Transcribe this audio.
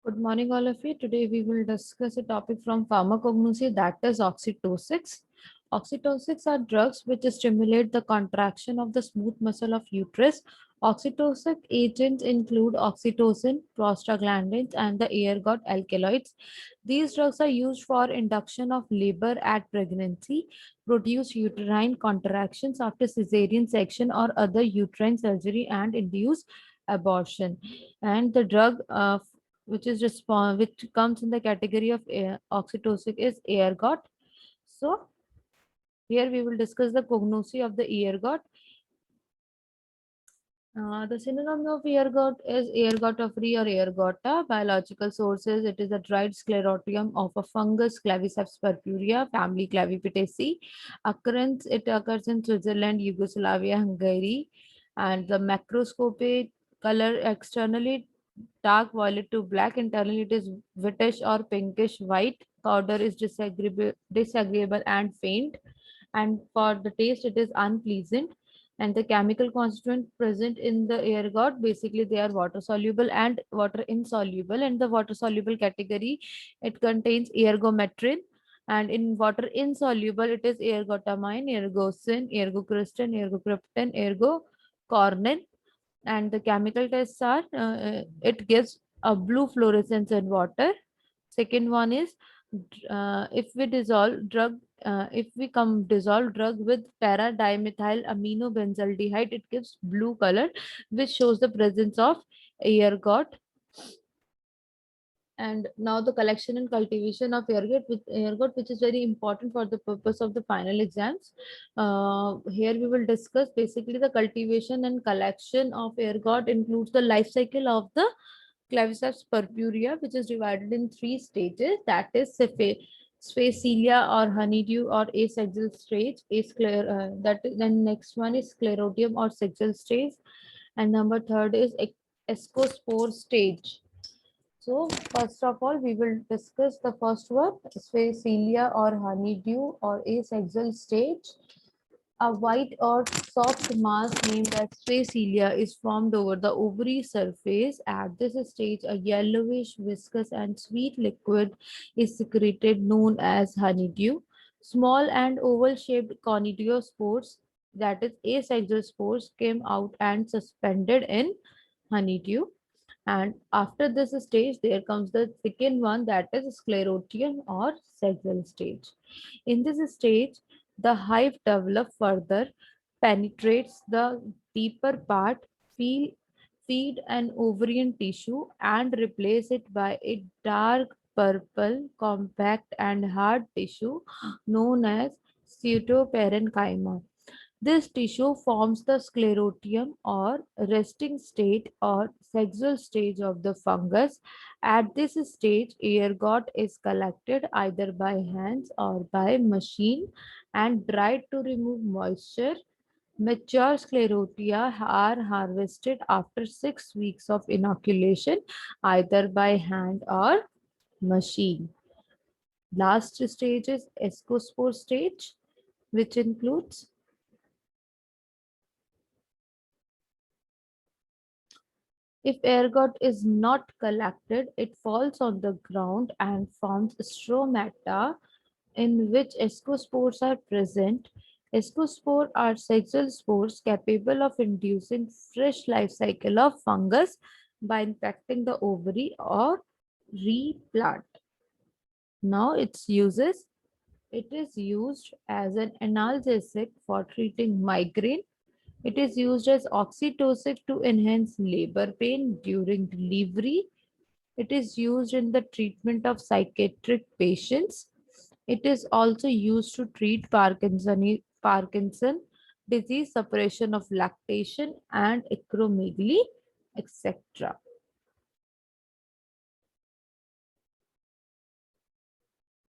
Good morning, all of you. Today we will discuss a topic from pharmacognosy, that is oxytocics. Oxytocics are drugs which stimulate the contraction of the smooth muscle of uterus. Oxytocic agents include oxytocin, prostaglandins, and the ergot alkaloids. These drugs are used for induction of labor at pregnancy, produce uterine contractions after cesarean section or other uterine surgery, and induce abortion. And the drug which comes in the category of oxytocic is ergot. So here we will discuss the cognosy of the ergot. The synonym of ergot is ergotophory or ergota. Biological sources, it is a dried sclerotium of a fungus Claviceps purpurea, family Clavipitaceae. Occurrence, it occurs in Switzerland, Yugoslavia, Hungary. And the macroscopic color externally dark violet to black. Internally, it is whitish or pinkish white. Powder is disagreeable and faint. And for the taste, it is unpleasant. And the chemical constituent present in the ergot, basically they are water soluble and water insoluble. And the water soluble category, it contains ergometrin. And in water insoluble, it is ergotamine, ergocin, ergocristin, ergocryptin, ergocornin. And the chemical tests are it gives a blue fluorescence in water. Second one is if we dissolve drug if we come dissolve drug with para dimethyl aminobenzaldehyde, it gives blue color, which shows the presence of ergot. And now the collection and cultivation of ergot, which is very important for the purpose of the final exams. Here we will discuss basically the cultivation and collection of ergot includes the life cycle of the Claviceps purpurea, which is divided in three stages. That is sphacelia or honeydew or asexual stage. Then next one is sclerotium or sexual stage, and number third is escospore stage. So first of all, we will discuss the first one, sphacelia or honeydew or asexual stage. A white or soft mass named as sphacelia is formed over the ovary surface. At this stage, a yellowish, viscous, and sweet liquid is secreted known as honeydew. Small and oval-shaped conidiospores, that is asexual spores, came out and suspended in honeydew. And after this stage, there comes the second one, that is sclerotium or sexual stage. In this stage, the hive develop further, penetrates the deeper part, feed an ovarian tissue and replace it by a dark purple, compact and hard tissue known as pseudoparenchyma. This tissue forms the sclerotium or resting state or sexual stage of the fungus. At this stage, ergot is collected either by hands or by machine and dried to remove moisture. Mature sclerotia are harvested after 6 weeks of inoculation, either by hand or machine. Last stage is escospore stage, which includes if ergot is not collected, it falls on the ground and forms stromata in which ascospores are present. Ascospores are sexual spores capable of inducing fresh life cycle of fungus by infecting the ovary or replant. Now its uses. It is used as an analgesic for treating migraine. It is used as oxytocic to enhance labor pain during delivery. It is used in the treatment of psychiatric patients. It is also used to treat Parkinson disease, suppression of lactation, and acromegaly, etc.